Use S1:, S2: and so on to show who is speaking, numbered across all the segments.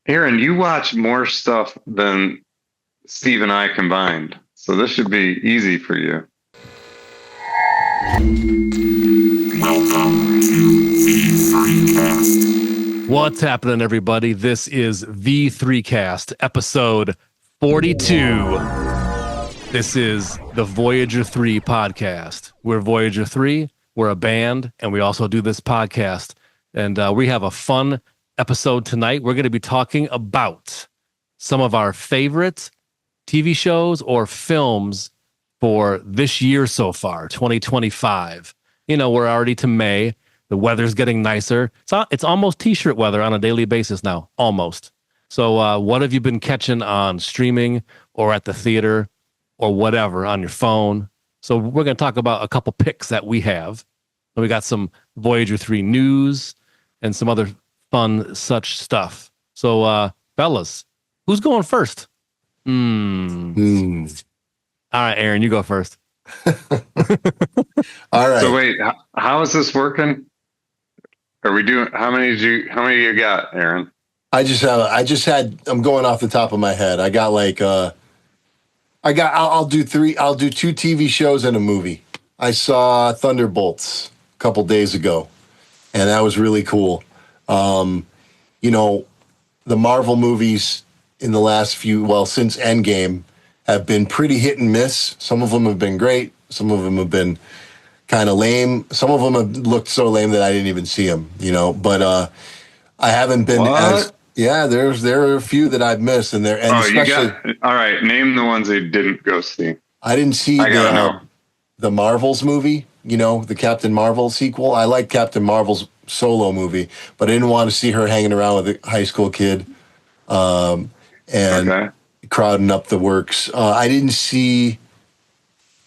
S1: Aaron, you watch more stuff than Steve and I combined, so this should be easy for you.
S2: What's happening, everybody? This is V3Cast, episode 42. This is the Voyager 3 podcast. We're Voyager 3, we're a band, and we also do this podcast. And we have a fun episode tonight. We're going to be talking about some of our favorite TV shows or films for this year so far, 2025. You know, we're already to May. The weather's getting nicer. It's almost t-shirt weather on a daily basis now, almost. So what have you been catching on streaming or at the theater or whatever on your phone? So we're going to talk about a couple picks that we have. And we got some Voyager 3 news and some other fun such stuff. So fellas, who's going first? All right, Aaron, you go first.
S3: All right.
S1: So wait, how is this working? Are we doing? How many you got, Aaron?
S3: I'm going off the top of my head. I got I'll do three. I'll do two TV shows and a movie. I saw Thunderbolts a couple days ago, and that was really cool. You know, the Marvel movies in the last since Endgame have been pretty hit and miss. Some of them have been great. Some of them have been kind of lame. Some of them have looked so lame that I didn't even see them, but I haven't been there are a few that I've missed, and
S1: all right. Name the ones they didn't go see.
S3: I didn't see the Marvels movie, the Captain Marvel sequel. I like Captain Marvel's solo movie, but I didn't want to see her hanging around with a high school kid and crowding up the works. I didn't see,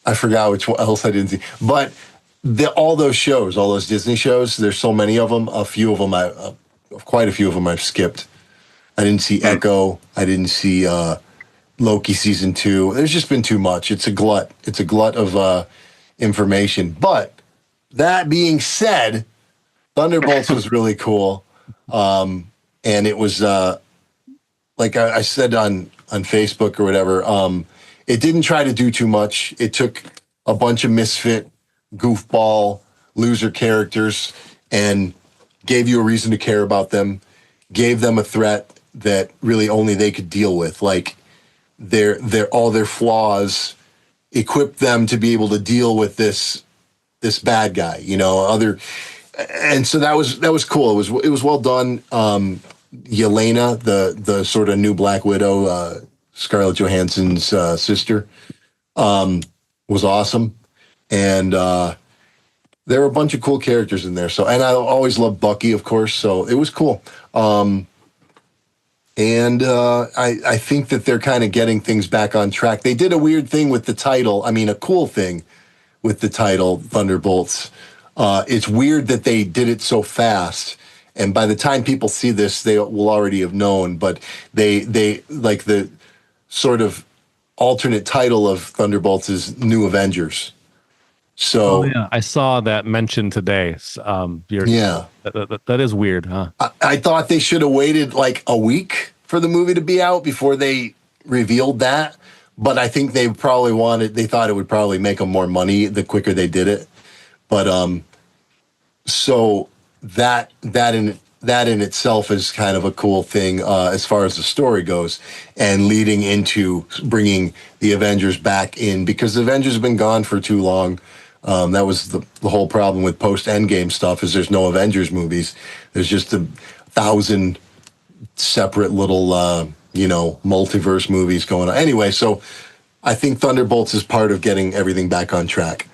S3: I forgot which one else I didn't see, but all those shows, all those Disney shows, there's so many of them. Quite a few of them I've skipped. I didn't see Echo. I didn't see Loki season 2. There's just been too much. It's a glut. It's a glut of information. But that being said, Thunderbolts was really cool. And it was, like I said on Facebook or whatever, it didn't try to do too much. It took a bunch of misfit, goofball, loser characters and gave you a reason to care about them, gave them a threat that really only they could deal with. Like all their flaws equipped them to be able to deal with this bad guy, and so that was cool. It was well done. Yelena, the sort of new Black Widow, Scarlett Johansson's sister, was awesome. And there were a bunch of cool characters in there. So, and I always loved Bucky, of course. So it was cool. I think that they're kind of getting things back on track. They did a weird thing with the title. I mean, a cool thing with the title, Thunderbolts. It's weird that they did it so fast. And by the time people see this, they will already have known. But they like the sort of alternate title of Thunderbolts is New Avengers. So
S2: I saw that mentioned today. That is weird, huh?
S3: I thought they should have waited like a week for the movie to be out before they revealed that. But I think they thought it would probably make them more money the quicker they did it. But so that in itself is kind of a cool thing as far as the story goes, and leading into bringing the Avengers back in, because the Avengers have been gone for too long. That was the whole problem with post-Endgame stuff, is there's no Avengers movies. There's just 1,000 separate little, multiverse movies going on. Anyway, so I think Thunderbolts is part of getting everything back on track.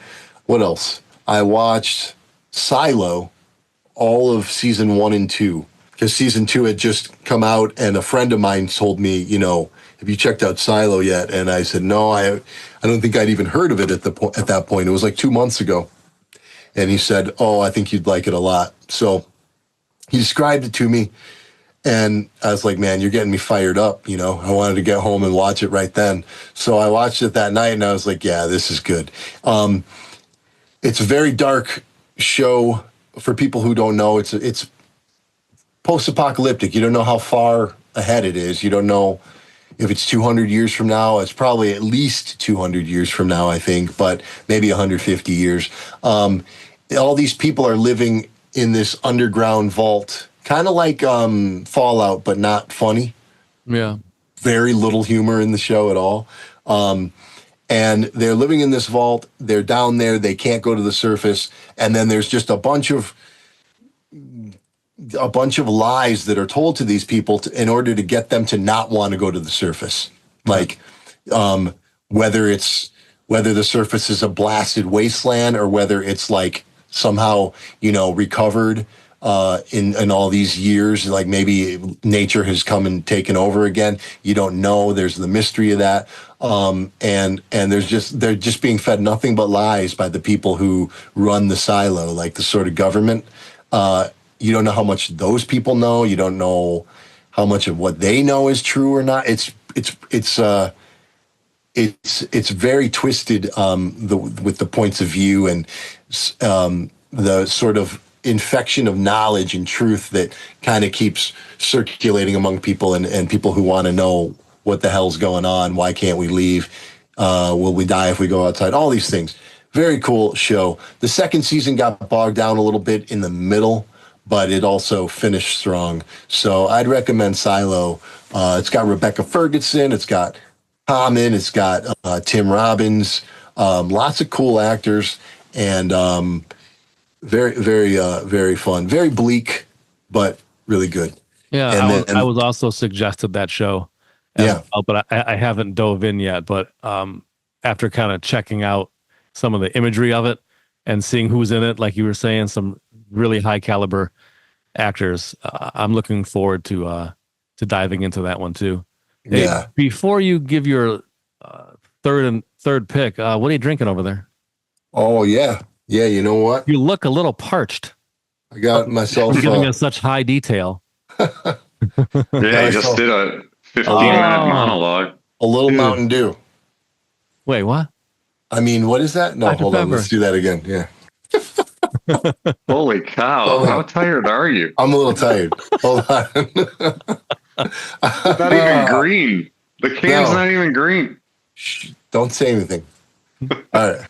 S3: What else? I watched Silo, all of season 1 and 2, because season 2 had just come out, and a friend of mine told me, have you checked out Silo yet? And I said, no, I don't think I'd even heard of it at that point. It was like 2 months ago. And he said, oh, I think you'd like it a lot. So he described it to me, and I was like, man, you're getting me fired up. I wanted to get home and watch it right then. So I watched it that night, and I was like, yeah, this is good. It's a very dark show. For people who don't know, it's post-apocalyptic. You don't know how far ahead it is. You don't know if it's 200 years from now. It's probably at least 200 years from now, I think, but maybe 150 years. All these people are living in this underground vault, kind of like Fallout, but not funny.
S2: Yeah.
S3: Very little humor in the show at all. And they're living in this vault. They're down there. They can't go to the surface. And then there's just a bunch of lies that are told to these people in order to get them to not want to go to the surface. Like whether the surface is a blasted wasteland or whether it's like somehow, recovered in all these years, like maybe nature has come and taken over again. You don't know. There's the mystery of that. And they're just being fed nothing but lies by the people who run the silo, like the sort of government. You don't know how much those people know. You don't know how much of what they know is true or not. It's very twisted with the points of view and the sort of infection of knowledge and truth that kind of keeps circulating among people and people who want to know what the hell's going on. Why can't we leave? Will we die if we go outside? All these things. Very cool show. The second season got bogged down a little bit in the middle, but it also finished strong. So I'd recommend Silo. It's got Rebecca Ferguson. It's got Common. It's got Tim Robbins. Lots of cool actors and very, very, very fun. Very bleak, but really good.
S2: Yeah, I was also suggested that show. But I haven't dove in yet. But after kind of checking out some of the imagery of it and seeing who's in it, like you were saying, some really high caliber actors, I'm looking forward to diving into that one too. Hey,
S3: Yeah.
S2: before you give your third pick, what are you drinking over there?
S3: Oh, yeah. Yeah, you know what?
S2: You look a little parched.
S3: I got myself...
S2: You're giving us such high detail.
S1: Yeah, I just did a 15-minute monologue.
S3: A little Mountain Dew.
S2: Wait, what?
S3: I mean, what is that? No,
S2: Dr.
S3: hold on.
S2: Pepper.
S3: Let's do that again. Yeah.
S1: Holy cow.
S3: Oh,
S1: How tired are you?
S3: I'm a little tired. Hold on.
S1: It's not even green. The can's not even green.
S3: Shh, don't say anything. All right.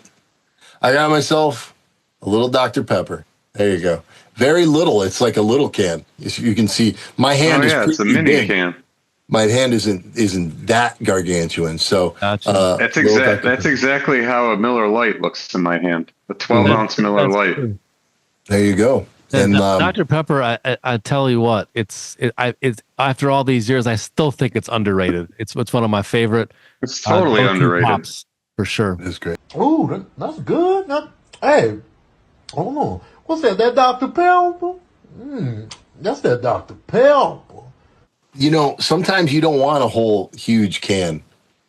S3: I got myself a little Dr. Pepper. There you go. Very little. It's like a little can. You can see my hand is pretty
S1: it's a mini
S3: big.
S1: can.
S3: My hand isn't that gargantuan. So
S2: Gotcha.
S1: That's exactly how a Miller Lite looks in my hand. A 12-ounce Miller Lite.
S2: True.
S3: there you go.
S2: And
S3: And
S2: Dr. Pepper, I tell you what, it's after all these years, I still think it's underrated. It's one of my favorite.
S1: It's totally
S2: go-to
S1: underrated.
S2: pops, for sure.
S3: it's great.
S4: Ooh, that's good. Hey, oh, what's that? That Dr. Pepper? That's that Dr. Pepper.
S3: Sometimes you don't want a whole huge can.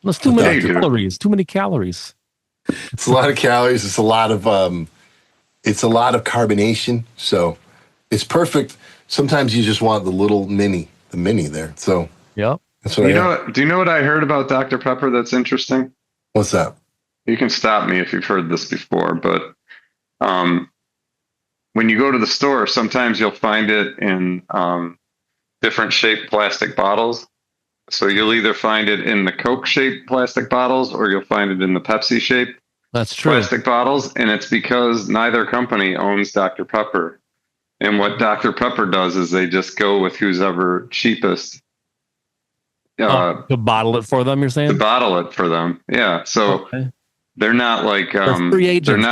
S2: That's too many
S1: Thank you.
S2: calories. Too many calories.
S3: It's a lot of calories. It's a lot of carbonation. So it's perfect. Sometimes you just want the mini there. So
S2: Yep.
S3: that's what
S1: Do you know what I heard about Dr. Pepper that's interesting?
S3: What's that?
S1: You can stop me if you've heard this before, but when you go to the store, sometimes you'll find it in different shaped plastic bottles. So you'll either find it in the Coke shaped plastic bottles or you'll find it in the Pepsi shaped
S2: That's true.
S1: plastic bottles. And it's because neither company owns Dr. Pepper. And what Dr. Pepper does is they just go with who's ever cheapest
S2: To bottle it for them, you're saying?
S1: to bottle it for them. Yeah. So
S2: Okay.
S1: they're not like,
S2: They're free agents.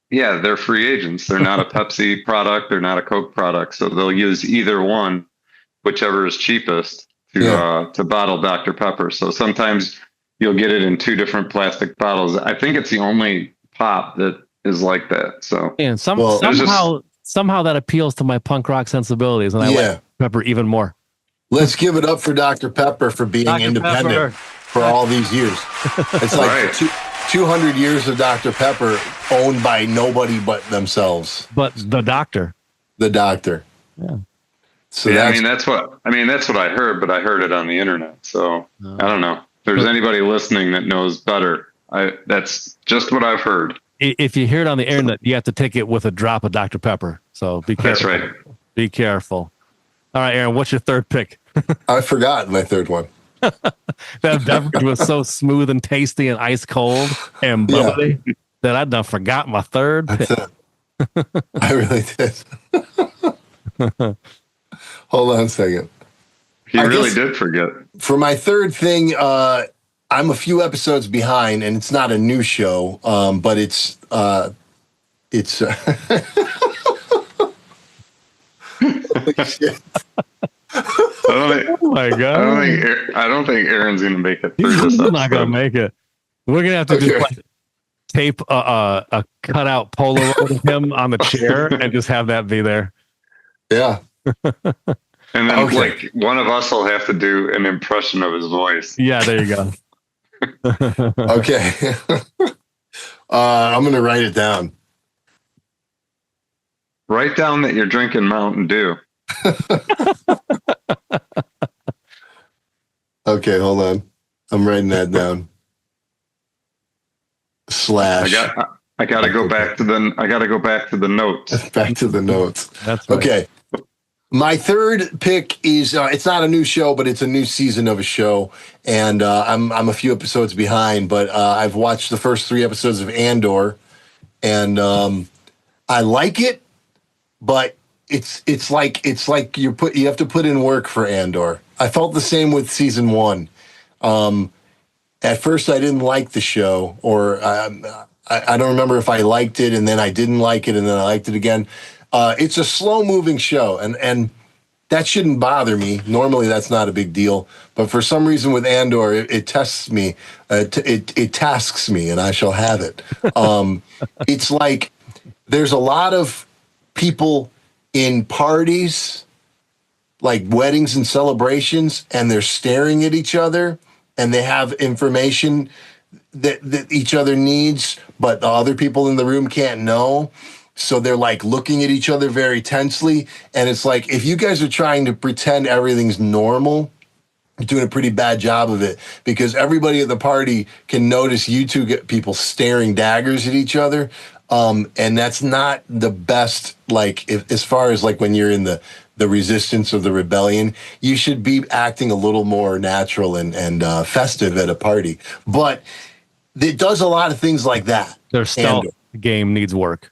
S1: they're free agents. They're not a Pepsi product. They're not a Coke product. So they'll use either one, whichever is cheapest to bottle Dr. Pepper. So sometimes you'll get it in two different plastic bottles. I think it's the only pop that is like that. So
S2: And
S3: Well,
S2: somehow that appeals to my punk rock sensibilities, and I like Pepper even more.
S3: Let's give it up for Dr. Pepper for being
S2: Dr.
S3: independent
S2: Pepper.
S3: for all these years. It's like
S1: Right.
S3: 200 years of Dr. Pepper owned by nobody but themselves,
S2: But the doctor.
S3: the doctor.
S2: Yeah.
S3: So
S1: yeah,
S3: that's
S1: that's what I heard, but I heard it on the internet. So I don't know. If there's anybody listening that knows better, that's just what I've heard.
S2: If you hear it on the internet, you have to take it with a drop of Dr. Pepper. So be careful.
S1: That's right.
S2: Be careful. All right, Aaron, what's your third pick?
S3: I forgot my third one.
S2: That beverage was so smooth and tasty and ice cold and
S3: Yeah.
S2: bubbly that I'd done forgot my third
S3: That's
S2: pick.
S3: it. I really did. Hold on a second.
S1: He
S3: I
S1: really
S3: guess-
S1: did forget.
S3: For my third thing, I'm a few episodes behind, and it's not a new show, but it's holy shit.
S2: Oh my god!
S1: I don't think Aaron's gonna make it through
S2: He's
S1: this
S2: not gonna
S1: episode.
S2: make it. We're gonna have to just
S3: Okay.
S2: like tape a cutout Polaroid of him on the chair and just have that be there.
S3: Yeah.
S1: And then
S3: Okay.
S1: like one of us will have to do an impression of his voice.
S2: Yeah, there you go.
S3: Okay. I'm gonna write it down.
S1: Write down that you're drinking Mountain Dew.
S3: Okay, hold on. I'm writing that down. Slash.
S1: I gotta go back to the notes.
S3: Back to the notes.
S2: That's right.
S3: Okay. My third pick is it's not a new show, but it's a new season of a show, and I'm a few episodes behind, but I've watched the first 3 episodes of Andor, and I like it, but it's like you have to put in work for Andor. I felt the same with season 1. At first, I didn't like the show, or I don't remember if I liked it and then I didn't like it and then I liked it again. It's a slow-moving show, and that shouldn't bother me. Normally, that's not a big deal. But for some reason with Andor, it tests me. It tasks me, and I shall have it. It's like there's a lot of people in parties, like weddings and celebrations, and they're staring at each other, and they have information that each other needs, but the other people in the room can't know. So they're like looking at each other very tensely. And it's like, if you guys are trying to pretend everything's normal, you're doing a pretty bad job of it, because everybody at the party can notice you two get people staring daggers at each other. And that's not the best, like, as far as like when you're in the resistance or the rebellion, you should be acting a little more natural and festive at a party. But it does a lot of things like that.
S2: Their stealth game needs work.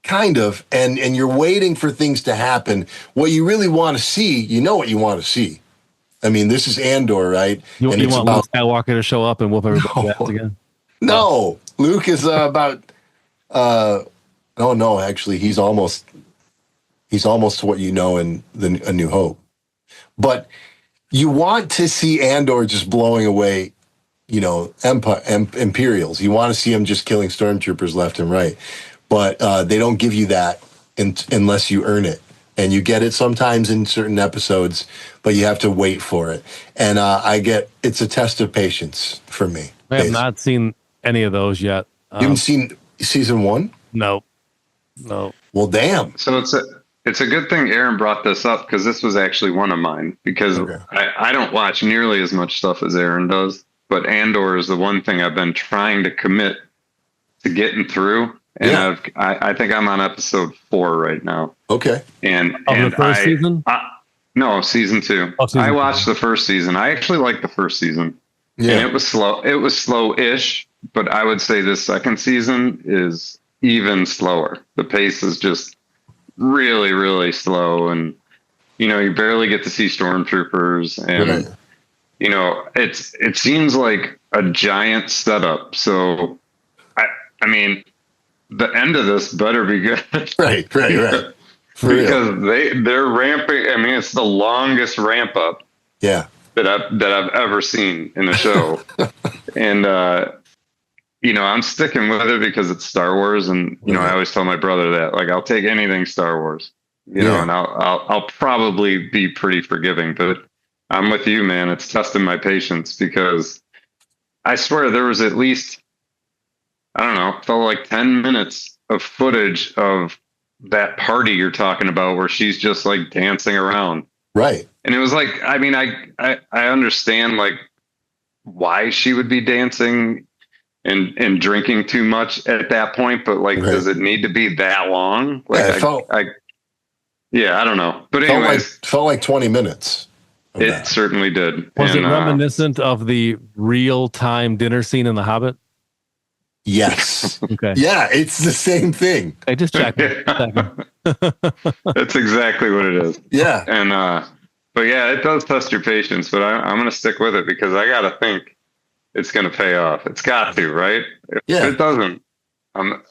S3: Kind of, and you're waiting for things to happen. What you really want to see, you know what you want to see. I mean, this is Andor, right?
S2: You
S3: And it's
S2: want Luke Skywalker to show up and whoop everybody's ass again?
S3: No, Luke is about. No, actually, he's almost what you know in A New Hope. But you want to see Andor just blowing away, Imperials. You want to see him just killing stormtroopers left and right. But they don't give you that unless you earn it. And you get it sometimes in certain episodes, but you have to wait for it. And it's a test of patience for me.
S2: I have not seen any of those yet.
S3: You haven't seen season 1?
S2: No.
S3: Well, damn.
S1: So it's a good thing Aaron brought this up, because this was actually one of mine, because
S3: Okay.
S1: I don't watch nearly as much stuff as Aaron does, but Andor is the one thing I've been trying to commit to getting through. And
S3: Yeah.
S1: I think I'm on episode 4 right now.
S3: Okay.
S1: And
S2: Of the first season?
S1: No, season 2.
S2: Oh, season
S1: I
S2: 2.
S1: watched the first season. I actually liked the first season.
S3: Yeah.
S1: And it was slow. It was slow-ish, but I would say this second season is even slower. The pace is just really, really slow. And, you barely get to see stormtroopers. And,
S3: Right.
S1: it seems like a giant setup. So, I mean, the end of this better be good.
S3: Right. For real.
S1: Because they're ramping. I mean, it's the longest ramp up
S3: Yeah.
S1: that I've ever seen in a show. And I'm sticking with it because it's Star Wars, and I always tell my brother that, like, I'll take anything Star Wars, and I'll probably be pretty forgiving, but I'm with you, man. It's testing my patience, because I swear there was at least, I don't know, it felt like 10 minutes of footage of that party you're talking about, where she's just like dancing around.
S3: Right.
S1: And it was like, I mean, I understand like why she would be dancing and drinking too much at that point, but like,
S3: Right.
S1: does it need to be that long? Like,
S3: Yeah, it
S1: I don't know. But anyways,
S3: felt like 20 minutes. of
S1: It
S3: that.
S1: certainly did.
S2: Was
S1: And,
S2: it reminiscent of the real-time dinner scene in The Hobbit?
S3: Yes.
S2: Okay.
S3: Yeah, it's the same thing.
S2: I just checked.
S1: That's exactly what it is.
S3: Yeah.
S1: And but yeah, it does test your patience, but I'm going to stick with it because I got to think it's going to pay off. It's got to, right? If it doesn't, I'm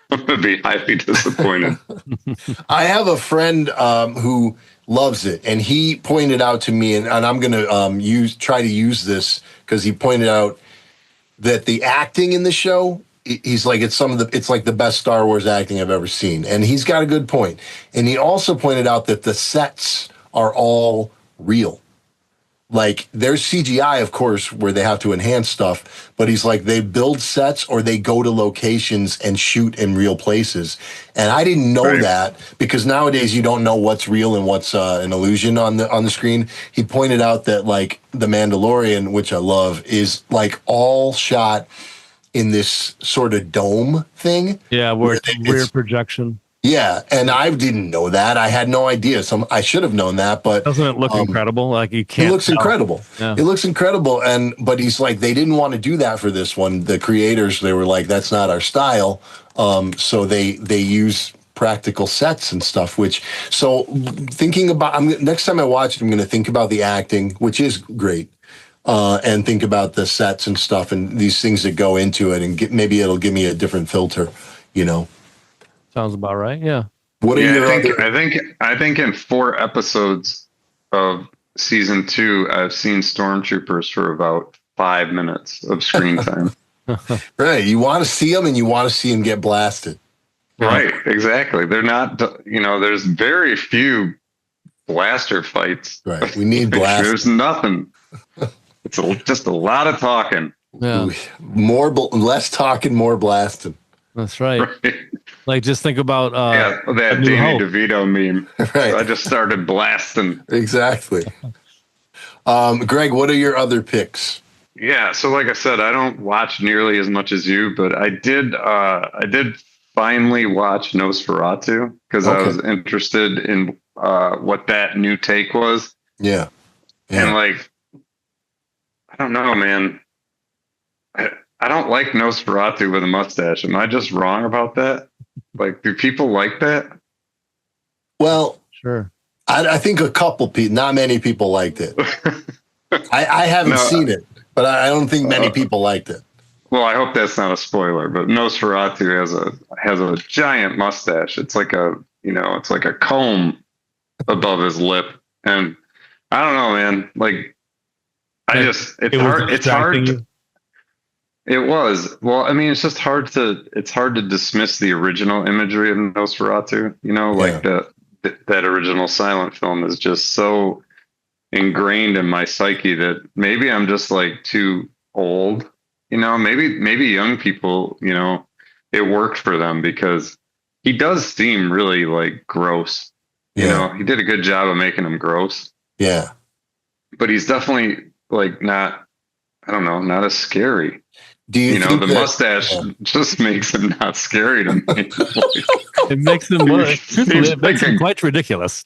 S1: going to be highly disappointed.
S3: I have a friend who loves it, and he pointed out to me, and I'm going to try to use this because he pointed out that the acting in the show, he's like, it's like the best Star Wars acting I've ever seen, and he's got a good point. And he also pointed out that the sets are all real. Like, there's CGI, of course, where they have to enhance stuff, but he's like, they build sets or they go to locations and shoot in real places. And I didn't know that because nowadays you don't know what's real and what's an illusion on the screen. He pointed out that, like, The Mandalorian, which I love, is like all shot in this sort of dome thing.
S2: Yeah, where it's rear projection.
S3: Yeah, and I didn't know that. I had no idea. I should have known that, but
S2: doesn't it look incredible? Like, you can't.
S3: It looks
S2: tell.
S3: incredible.
S2: Yeah.
S3: It looks incredible, but he's like, they didn't want to do that for this one. The creators, they were like, that's not our style. So they use practical sets and stuff. So thinking about, next time I watch it, I'm going to think about the acting, which is great. And think about the sets and stuff and these things that go into it, and maybe it'll give me a different filter, you know.
S2: Sounds about right. Yeah.
S3: What are your
S1: I think in 4 episodes of season 2, I've seen stormtroopers for about 5 minutes of screen time.
S3: Right. You want to see them, and you want to see them get blasted.
S1: Right. Exactly. They're not. There's very few blaster fights.
S3: Right. We need blast.
S1: There's nothing. It's just a lot of talking.
S2: Yeah.
S3: Less talking, more blasting.
S2: That's right. Like, just think about
S1: that Danny DeVito meme.
S3: Right.
S1: I just started blasting.
S3: Exactly. Greg, what are your other picks?
S1: Yeah, so like I said, I don't watch nearly as much as you, but I did finally watch Nosferatu because I was interested in what that new take was.
S3: Yeah.
S1: And like, I don't know, man. I don't like Nosferatu with a mustache. Am I just wrong about that? Like, do people like that?
S3: Well,
S2: sure.
S3: I think a couple people, not many people liked it. I haven't seen it, but I don't think many people liked it.
S1: Well, I hope that's not a spoiler, but Nosferatu has a giant mustache. It's like it's like a comb above his lip. And I don't know, man. Like, it's hard. It was. Well, I mean, it's just hard to dismiss the original imagery of Nosferatu, like that original silent film is just so ingrained in my psyche that maybe I'm just like too old, maybe young people, it worked for them because he does seem really like gross. He did a good job of making him gross.
S3: Yeah.
S1: But he's definitely like not as scary.
S3: Do you think
S1: the mustache just makes him not scary to me?
S2: It makes him quite ridiculous.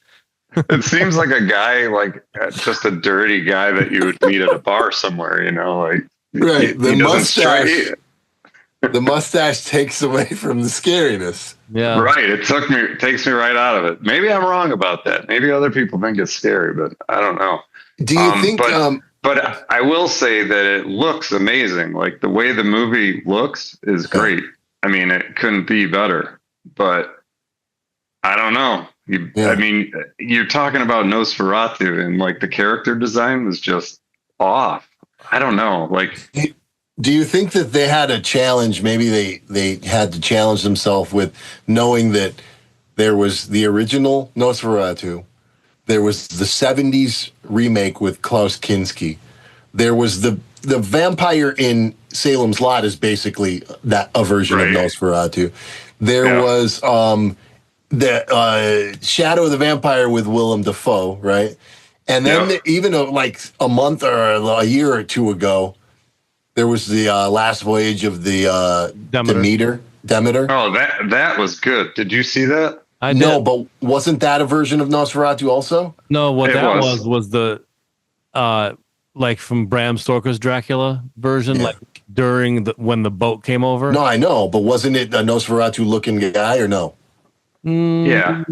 S1: It seems like a guy, like just a dirty guy that you would meet at a bar somewhere, like
S3: right. The mustache takes away from the scariness.
S2: Yeah.
S1: Right. It takes me right out of it. Maybe I'm wrong about that. Maybe other people think it's scary, but I don't know.
S3: Do you think
S1: But I will say that it looks amazing. Like, the way the movie looks is great. I mean, it couldn't be better. But I don't know. I mean, you're talking about Nosferatu, and like the character design was just off. I don't know. Like,
S3: do you think that they had a challenge? Maybe they had to challenge themselves with knowing that there was the original Nosferatu. There was the 70s remake with Klaus Kinski. There was the vampire in Salem's Lot is basically a version of Nosferatu. There was the Shadow of the Vampire with Willem Dafoe, right? And then even like a month or a year or two ago, there was the Last Voyage of the Demeter.
S1: Oh, that was good. Did you see that?
S3: No, but wasn't that a version of Nosferatu also?
S2: No, what that was like from Bram Stoker's Dracula version, like during when the boat came over?
S3: No, I know, but wasn't it a Nosferatu looking guy or no?
S1: Yeah.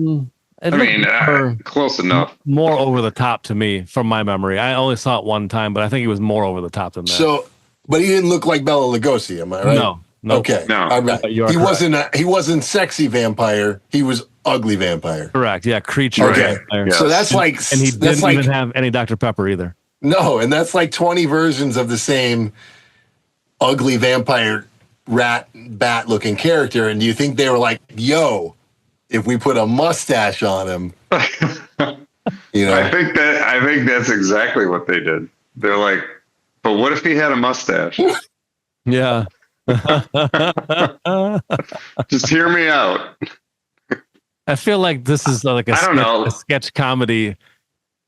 S2: It
S1: I mean,
S2: looked
S1: close enough.
S2: more over the top to me from my memory. I only saw it one time, but I think he was more over the top than that.
S3: So, but he didn't look like Bela Lugosi, am I right?
S2: No.
S3: Okay.
S1: No.
S3: All right.
S2: You are
S3: He
S2: correct.
S3: wasn't sexy vampire. He was ugly vampire.
S2: Correct. Yeah, creature.
S3: Okay.
S2: vampire.
S1: Yeah.
S3: So that's like
S2: And he
S3: that's
S2: didn't
S3: like
S2: even have any Dr. Pepper either.
S3: no, and that's like 20 versions of the same ugly vampire rat bat looking character. And do you think they were like, yo, if we put a mustache on him, you know?
S1: I think that's exactly what they did. They're like, but what if he had a mustache?
S2: Yeah.
S1: Just hear me out.
S2: I feel like this is like a sketch comedy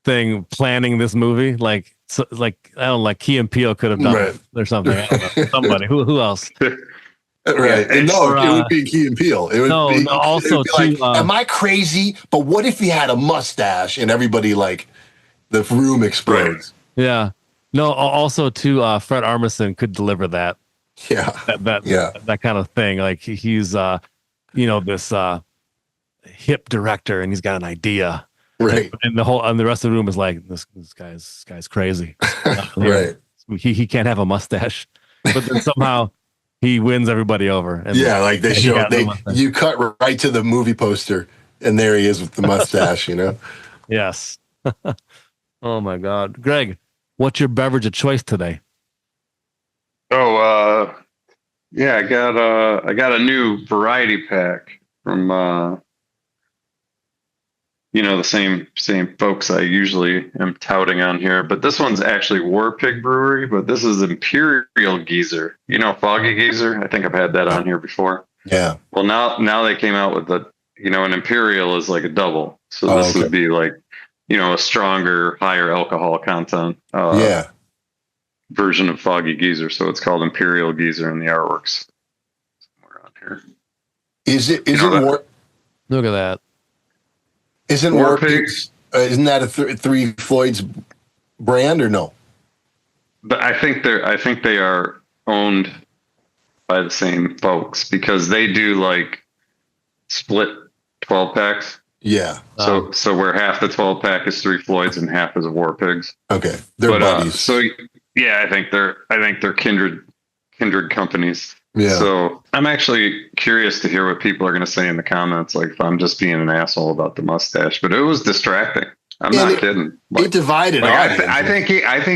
S2: thing planning this movie. Like Key and Peele could have done it or something. I don't know. Somebody. Who else?
S3: Right.
S1: Yeah,
S3: No, it would be Key and Peele. It would be
S2: also
S3: like,
S2: too,
S3: am I crazy? But what if he had a mustache and everybody like the room explodes?
S1: Right.
S2: Yeah. No, also too, Fred Armisen could deliver that.
S3: Yeah.
S2: That kind of thing. Like he's this hip director and he's got an idea.
S3: Right.
S2: And the rest of the room is like, this guy's crazy.
S3: Right.
S2: He can't have a mustache. But then somehow he wins everybody over. And
S3: like you cut right to the movie poster and there he is with the mustache, you know?
S2: Yes. Oh my God. Greg, what's your beverage of choice today?
S1: Oh, yeah, I got a new variety pack from the same folks I usually am touting on here, but this one's actually War Pig Brewery, but this is Imperial Geezer. You know, Foggy Geezer? I think I've had that on here before.
S3: Yeah.
S1: Well, now they came out with an Imperial is like a double. So this would be like, a stronger, higher alcohol content version of Foggy Geezer. So it's called Imperial Geezer in the artworks. Somewhere on here.
S3: Is it War?
S2: Look at that.
S3: Isn't War Pigs? Isn't that a Three Floyds brand or no?
S1: But I think they are owned by the same folks because they do like split 12 packs.
S3: Yeah.
S1: So where half the 12 pack is Three Floyds and half is War Pigs.
S3: Okay, they're buddies.
S1: So yeah, I think they're kindred companies.
S3: Yeah.
S1: So I'm actually curious to hear what people are going to say in the comments, like if I'm just being an asshole about the mustache. But it was distracting. I'm not kidding.
S3: It divided.
S1: I think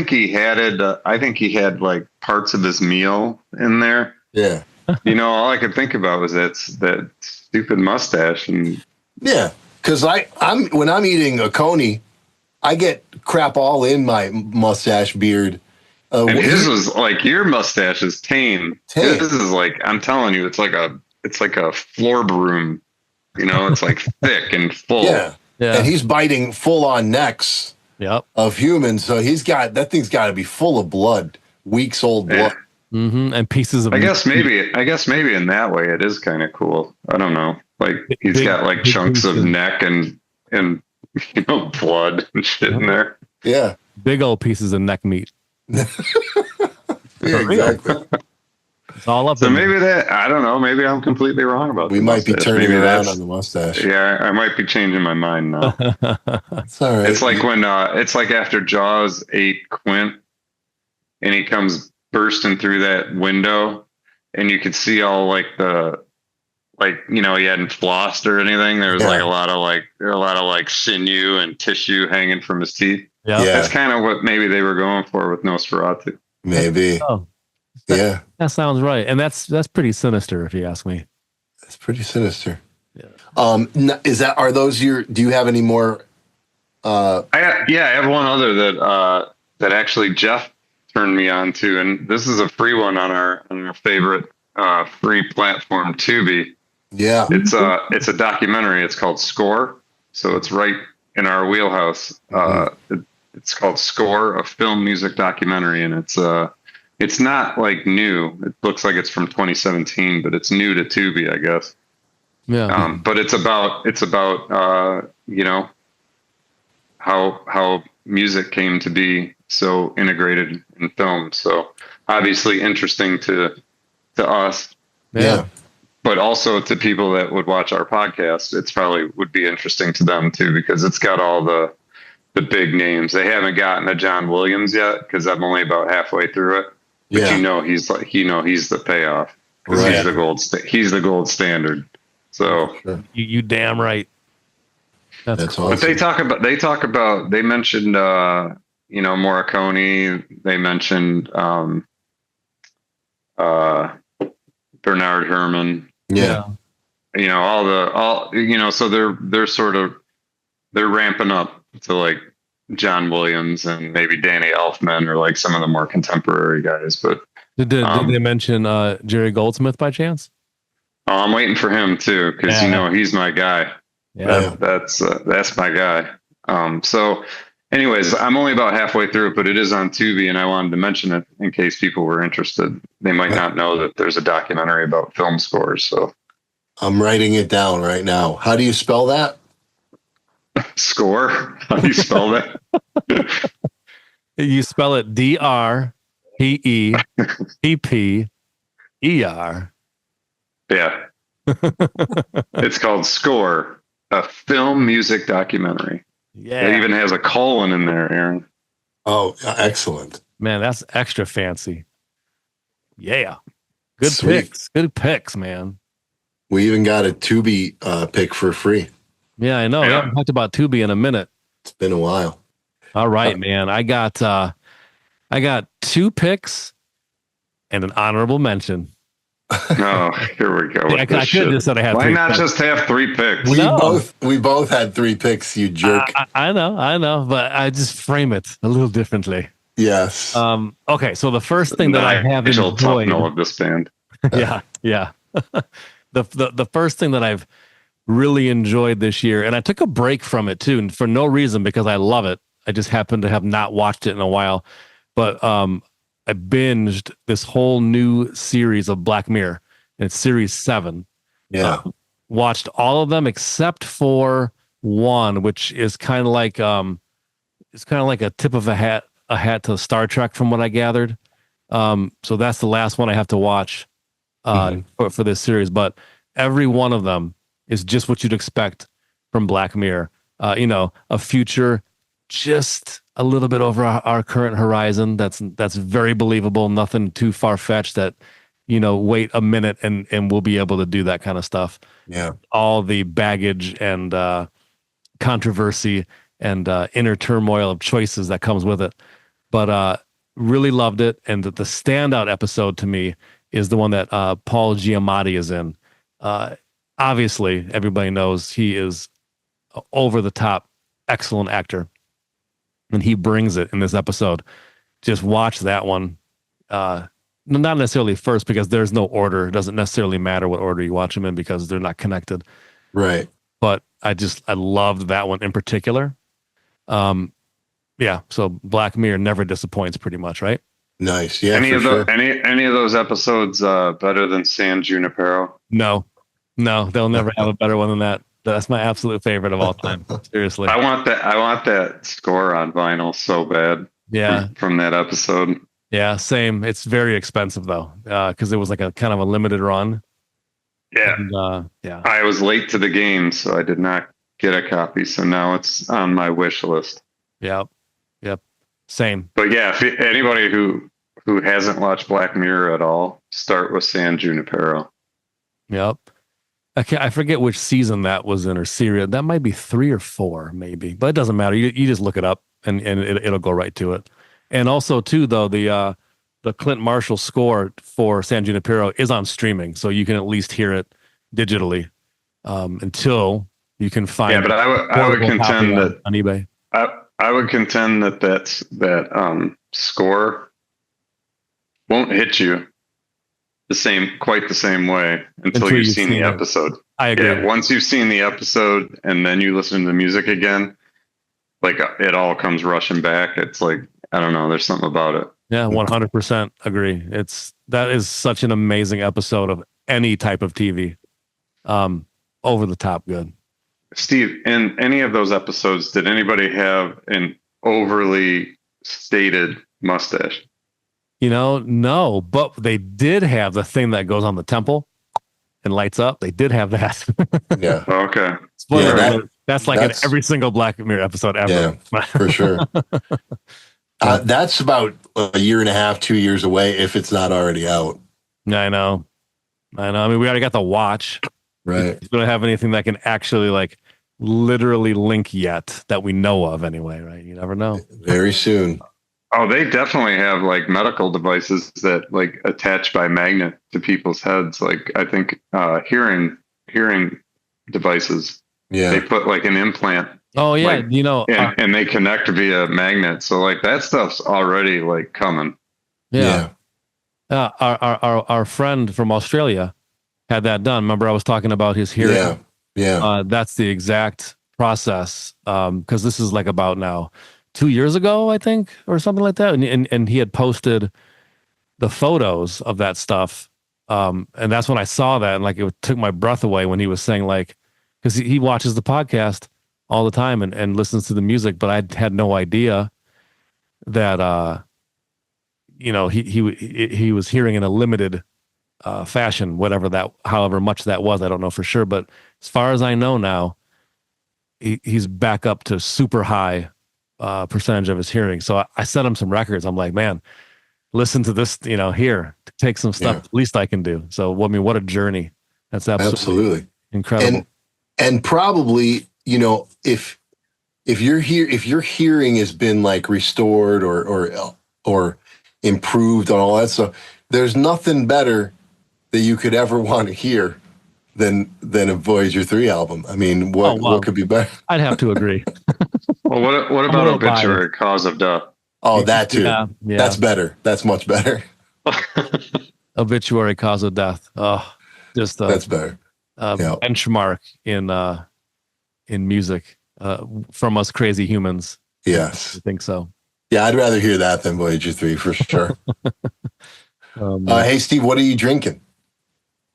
S1: he had like parts of his meal in there.
S3: Yeah.
S1: All I could think about was that stupid mustache. And
S3: yeah, because when I'm eating a coney, I get crap all in my mustache beard.
S1: And his was like, your mustache is tame. This is like, I'm telling you, it's like a floor broom. It's like thick and full.
S3: Yeah. And he's biting full on necks of humans. So that thing's got to be full of blood, weeks old blood.
S2: Mm-hmm. And pieces of.
S1: I guess maybe in that way it is kind of cool. I don't know. Like he's got like chunks of neck and blood and shit in there.
S3: Yeah.
S2: Big old pieces of neck meat.
S3: Yeah, exactly.
S2: It's all up.
S1: So maybe I don't know. Maybe I'm completely wrong about.
S3: We might be turning around on the mustache.
S1: Yeah, I might be changing my mind now.
S3: It's all right.
S1: It's like when it's like after Jaws ate Quint, and he comes bursting through that window, and you could see all like he hadn't flossed or anything. There was like a lot of sinew and tissue hanging from his teeth.
S2: Yeah.
S1: That's kind of what maybe they were going for with Nosferatu.
S3: Maybe.
S2: That sounds right. And that's pretty sinister if you ask me.
S3: That's pretty sinister.
S2: Yeah.
S3: Do you have any more?
S1: I have one other that actually Jeff turned me on to, and this is a free one on our favorite free platform, Tubi.
S3: Yeah.
S1: It's a documentary. It's called Score. So it's right in our wheelhouse. It's called Score, a film music documentary, and it's not like new. It looks like it's from 2017, but it's new to Tubi, I guess.
S2: Yeah.
S1: But it's about how music came to be so integrated in film. So obviously interesting to us,
S3: Yeah.
S1: but also to people that would watch our podcast. It's probably would be interesting to them too, because it's got all the big names. They haven't gotten to John Williams yet because I'm only about halfway through it. But
S3: Yeah.
S1: he's the payoff because
S3: Right.
S1: he's the gold standard. So
S3: Sure.
S2: You damn right.
S3: That's
S2: cool.
S3: awesome.
S1: but they mentioned Morricone. They mentioned Bernard Herrmann.
S3: Yeah.
S1: So they're ramping up to like John Williams and maybe Danny Elfman or like some of the more contemporary guys. But
S2: Did they mention Jerry Goldsmith by chance?
S1: I'm waiting for him too, because he's my guy.
S2: Yeah.
S1: That's my guy. So anyways, I'm only about halfway through it, but it is on Tubi, and I wanted to mention it in case people were interested. They might not know that there's a documentary about film scores. So
S3: I'm writing it down right now. How do you spell that?
S1: score? How do you spell that?
S2: You spell it DRPEPPER.
S1: Yeah. It's called Score, a film music documentary.
S2: Yeah.
S1: It even has a colon in there, Aaron.
S3: Oh, excellent.
S2: Man, that's extra fancy. Yeah. Good
S3: Sweet.
S2: picks. Good picks, man.
S3: We even got a Tubi pick for free.
S2: Yeah, I know.
S1: Yeah.
S2: We haven't talked about Tubi in a minute.
S3: It's been a while.
S2: All right, man. I got 2 picks and an honorable mention.
S1: Oh, here we go.
S2: I could have just said I had
S1: Why
S2: 3
S1: not
S2: picks.
S1: just have 3 picks?
S3: We both had 3 picks, you jerk.
S2: I know, but I just frame it a little differently.
S3: Yes.
S2: Okay, so the first thing that I have
S1: Nigel
S2: enjoyed,
S1: Tufnell of this band.
S2: yeah. the first thing that I've really enjoyed this year, and I took a break from it too, and for no reason, because I love it. I just happened to have not watched it in a while, but I binged this whole new series of Black Mirror, and it's series 7.
S3: Yeah.
S2: Watched all of them except for one, which is kind of like a tip of a hat to Star Trek, from what I gathered. So that's the last one I have to watch for this series. But every one of them is just what you'd expect from Black Mirror. A future just a little bit over our current horizon. That's very believable. Nothing too far fetched. That wait a minute and we'll be able to do that kind of stuff.
S3: Yeah.
S2: All the baggage and controversy and inner turmoil of choices that comes with it. But really loved it. And the standout episode to me is the one that Paul Giamatti is in. Obviously, everybody knows he is over the top, excellent actor. And he brings it in this episode. Just watch that one. Not necessarily first, because there's no order. It doesn't necessarily matter what order you watch them in because they're not connected.
S3: Right.
S2: But I loved that one in particular. Yeah. So Black Mirror never disappoints, pretty much, right?
S3: Nice. Yeah.
S1: Any of
S3: sure.
S1: any of those episodes better than San Junipero?
S2: No, they'll never have a better one than that. That's my absolute favorite of all time. Seriously.
S1: I want that score on vinyl so bad.
S2: Yeah.
S1: From that episode.
S2: Yeah. Same. It's very expensive though, because it was like a kind of a limited run.
S1: Yeah.
S2: And, yeah.
S1: I was late to the game, so I did not get a copy. So now it's on my wish list.
S2: Yep. Same.
S1: But yeah, if anybody who hasn't watched Black Mirror at all, start with San Junipero.
S2: Yep. I forget which season that was in, or series. That might be 3 or 4, maybe, but it doesn't matter. You just look it up and it'll go right to it. And also too, though, the Clint Marshall score for San Junipero is on streaming, so you can at least hear it digitally until you can find.
S1: Yeah, but I would contend that
S2: on eBay.
S1: I would contend that score won't hit you quite the same way until you've seen the episode.
S2: I agree.
S1: Yeah, once you've seen the episode and then you listen to the music again, like it all comes rushing back. It's like, I don't know, there's something about it.
S2: Yeah, 100% agree. That is such an amazing episode of any type of TV. Over the top good.
S1: Steve, in any of those episodes, did anybody have an overly stated mustache.
S2: No, but they did have the thing that goes on the temple and lights up. They did have that.
S3: Yeah.
S1: Okay.
S2: Spoiler
S3: Yeah,
S2: alert, that's like in every single Black Mirror episode ever.
S3: Yeah, for sure. That's about a year and a half, 2 years away if it's not already out.
S2: I know. I mean, we already got the watch.
S3: Right.
S2: We don't have anything that can actually like literally link yet that we know of anyway, right? You never know.
S3: Very soon.
S1: Oh, they definitely have like medical devices that like attach by magnet to people's heads. Like I think hearing devices.
S3: Yeah.
S1: They put like an implant.
S2: Oh yeah,
S1: like, and they connect via magnet. So like that stuff's already like coming.
S2: Yeah. Our friend from Australia had that done. Remember, I was talking about his hearing.
S3: Yeah.
S2: That's the exact process. Because this is like about now 2 years ago, I think, or something like that. And he had posted the photos of that stuff. And that's when I saw that, and like it took my breath away when he was saying like, because he watches the podcast all the time and listens to the music, but I had no idea that he was hearing in a limited fashion, however much that was. I don't know for sure, but as far as I know now, he's back up to super high percentage of his hearing. So I sent him some records. I'm like, man, listen to this, here, take some stuff. At least I can do. So, I mean, what a journey. That's absolutely incredible.
S3: And probably, if your hearing has been like restored or improved on all that stuff, there's nothing better that you could ever want to hear than a Voyager 3 album. I mean, what could be better?
S2: I'd have to agree.
S1: Well, what about Obituary Cause of Death?
S3: Oh, that too.
S2: Yeah.
S3: That's better. That's much better.
S2: Obituary Cause of Death. Oh, just
S3: that's better.
S2: Benchmark in music from us crazy humans.
S3: Yes,
S2: I think so.
S3: Yeah, I'd rather hear that than Voyager 3 for sure. Hey, Steve, what are you drinking?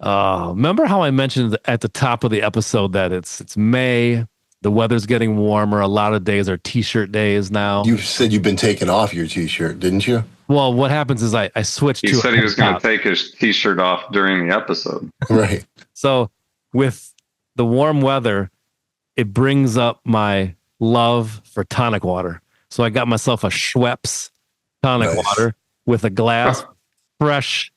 S2: Remember how I mentioned at the top of the episode that it's May, the weather's getting warmer. A lot of days are t-shirt days now.
S3: You said you've been taking off your t-shirt, didn't you?
S2: Well, what happens is I switched to.
S1: He said he was going to take his t-shirt off during the episode.
S3: Right.
S2: So with the warm weather, it brings up my love for tonic water. So I got myself a Schweppes tonic water with a glass fresh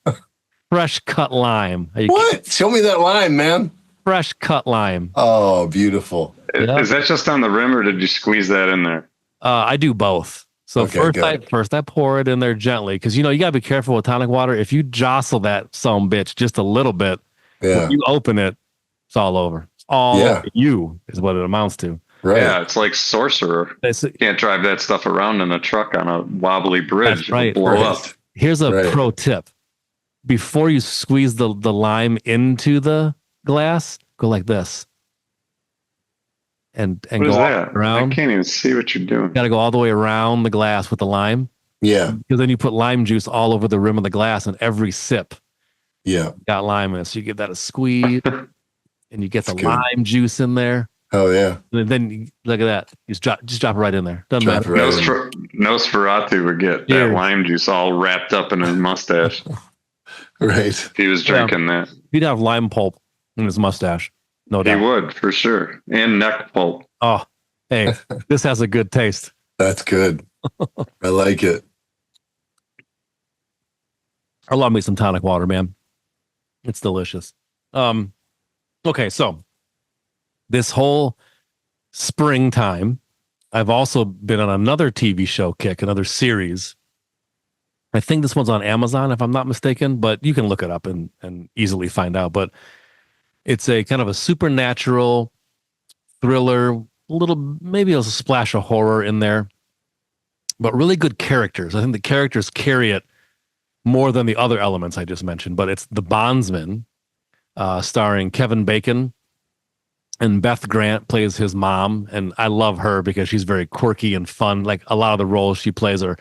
S2: cut lime.
S3: What? Show me that lime, man.
S2: Fresh cut lime.
S3: Oh, beautiful.
S1: Is that just on the rim, or did you squeeze that in there?
S2: I do both. So first I pour it in there gently, because you got to be careful with tonic water. If you jostle that some bitch just a little bit, when you open it, it's all over. It's all over you is what it amounts to.
S3: Right.
S1: Yeah, it's like Sorcerer. You can't drive that stuff around in a truck on a wobbly bridge.
S2: That's right.
S1: It'll blow up.
S2: Here's a pro tip. Before you squeeze the lime into the glass, go like this. And
S1: what
S2: go
S1: is
S2: all
S1: that?
S2: around.
S1: I can't even see what you're doing.
S2: Got to go all the way around the glass with the lime.
S3: Yeah.
S2: Because then you put lime juice all over the rim of the glass, and every sip got lime in it. So you get that a squeeze, and you get the lime juice in there.
S3: Oh yeah.
S2: And then look at that. Just drop it right in there. Doesn't matter.
S1: Nosferatu would get that lime juice all wrapped up in his mustache.
S3: Right.
S1: If he was drinking that.
S2: He'd have lime pulp in his mustache. No doubt.
S1: He would, for sure. And neck pulp.
S2: Oh, hey, this has a good taste.
S3: That's good. I like it.
S2: I love me some tonic water, man. It's delicious. Okay, so this whole springtime, I've also been on another TV show kick, another series. I think this one's on Amazon, if I'm not mistaken, but you can look it up and easily find out. But it's a kind of a supernatural thriller, maybe a splash of horror in there, but really good characters. I think the characters carry it more than the other elements I just mentioned. But it's The Bondsman, starring Kevin Bacon, and Beth Grant plays his mom. And I love her because she's very quirky and fun. Like a lot of the roles she plays are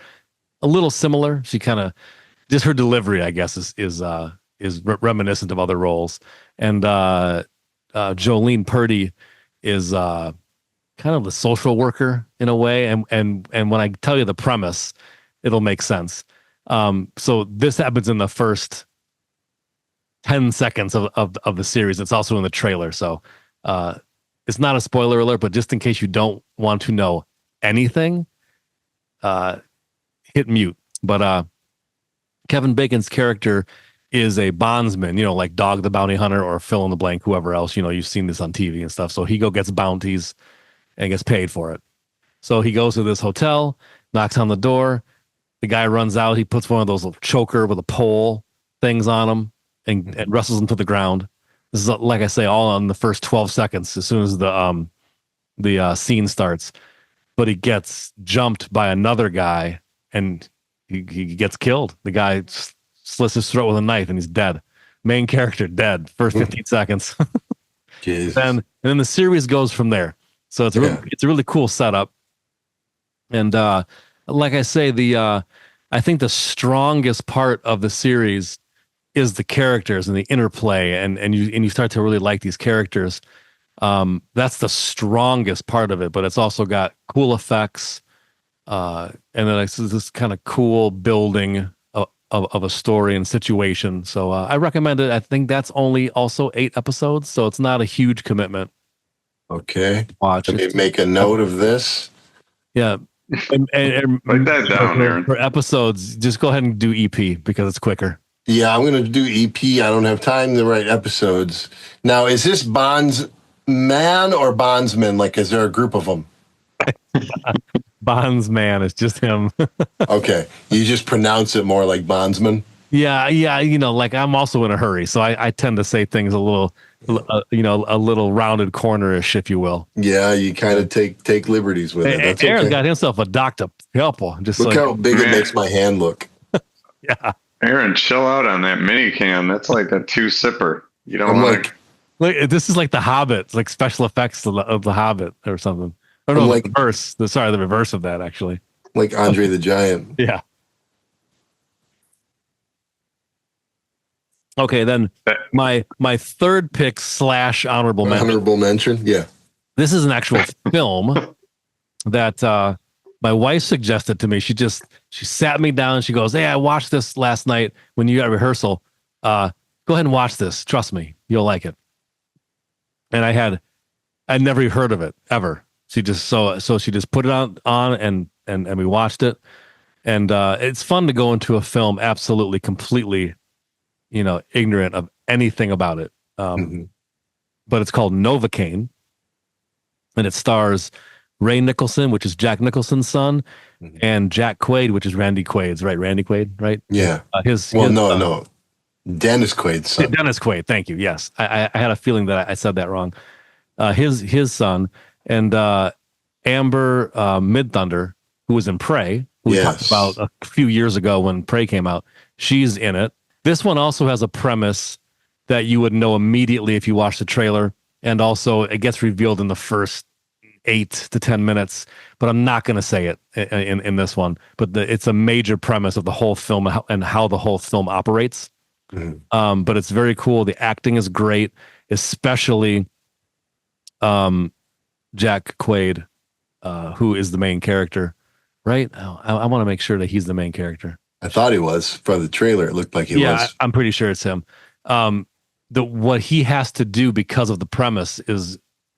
S2: a little similar. She kind of, just her delivery, I guess, is reminiscent of other roles. And Jolene Purdy is kind of the social worker in a way. And when I tell you the premise, it'll make sense. So this happens in the first 10 seconds of the series. It's also in the trailer. So it's not a spoiler alert, but just in case you don't want to know anything, hit mute. But Kevin Bacon's character is a bondsman, like Dog the Bounty Hunter or fill in the blank, whoever else, you've seen this on TV and stuff. So he gets bounties and gets paid for it. So he goes to this hotel, knocks on the door. The guy runs out. He puts one of those little choker with a pole things on him and wrestles him to the ground. This is, like I say, all in the first 12 seconds as soon as the scene starts. But he gets jumped by another guy and he gets killed. The guy slits his throat with a knife and he's dead. Main character dead. First 15 seconds. And then the series goes from there. So it's a really cool setup. And like I say, I think the strongest part of the series is the characters and the interplay, and you start to really like these characters. That's the strongest part of it, but it's also got cool effects, and then it's this kind of cool building of a story and situation. So I recommend it. I think that's only also 8 episodes, so it's not a huge commitment.
S3: Okay.
S2: Watch.
S3: Let me make a note of this.
S2: Yeah. And
S1: write that down, Aaron.
S2: For episodes, just go ahead and do EP because it's quicker.
S3: Yeah, I'm going to do EP. I don't have time to write episodes. Now, is this bondsman or bondsman? Like, is there a group of them?
S2: Bondsman, it's just him.
S3: Okay. You just pronounce it more like bondsman?
S2: Yeah. Like I'm also in a hurry, so I tend to say things a little, a little rounded cornerish, if you will.
S3: Yeah, you kind of take liberties with it. That's
S2: Aaron's
S3: okay.
S2: got himself a Dr. Pepper. Just
S3: Look
S2: like,
S3: how big it makes my hand look.
S2: yeah.
S1: Aaron, chill out on that mini can. That's like a 2-sipper. You don't
S3: I'm
S1: want
S2: Like this is like the Hobbit. It's like special effects of the Hobbit or something. Or no,
S3: like,
S2: the reverse. The reverse of that actually.
S3: like Andre the Giant.
S2: Yeah. Okay, then my third pick / honorable mention.
S3: Honorable mention, yeah.
S2: This is an actual film that my wife suggested to me. She sat me down and she goes, "Hey, I watched this last night when you got rehearsal. Go ahead and watch this. Trust me, you'll like it." And I'd never even heard of it ever. She just she just put it on and we watched it. And it's fun to go into a film absolutely completely, ignorant of anything about it. But it's called Novocaine, and it stars Ray Nicholson, which is Jack Nicholson's son, and Jack Quaid, which is Randy Quaid's, right? Randy Quaid, right?
S3: Yeah. No. Dennis Quaid's son.
S2: Dennis Quaid, thank you. Yes. I had a feeling that I said that wrong. His son, and Amber Midthunder, who was in Prey, who we talked about a few years ago when Prey came out. She's in it. This one also has a premise that you would know immediately if you watch the trailer, and also it gets revealed in the first 8 to 10 minutes, but I'm not going to say it in this one. But it's a major premise of the whole film and how the whole film operates. But it's very cool. The acting is great, especially Jack Quaid, who is the main character, right? I want to make sure that he's the main character.
S3: I thought he was. From the trailer, it looked like he was.
S2: Yeah, I'm pretty sure it's him. What he has to do because of the premise is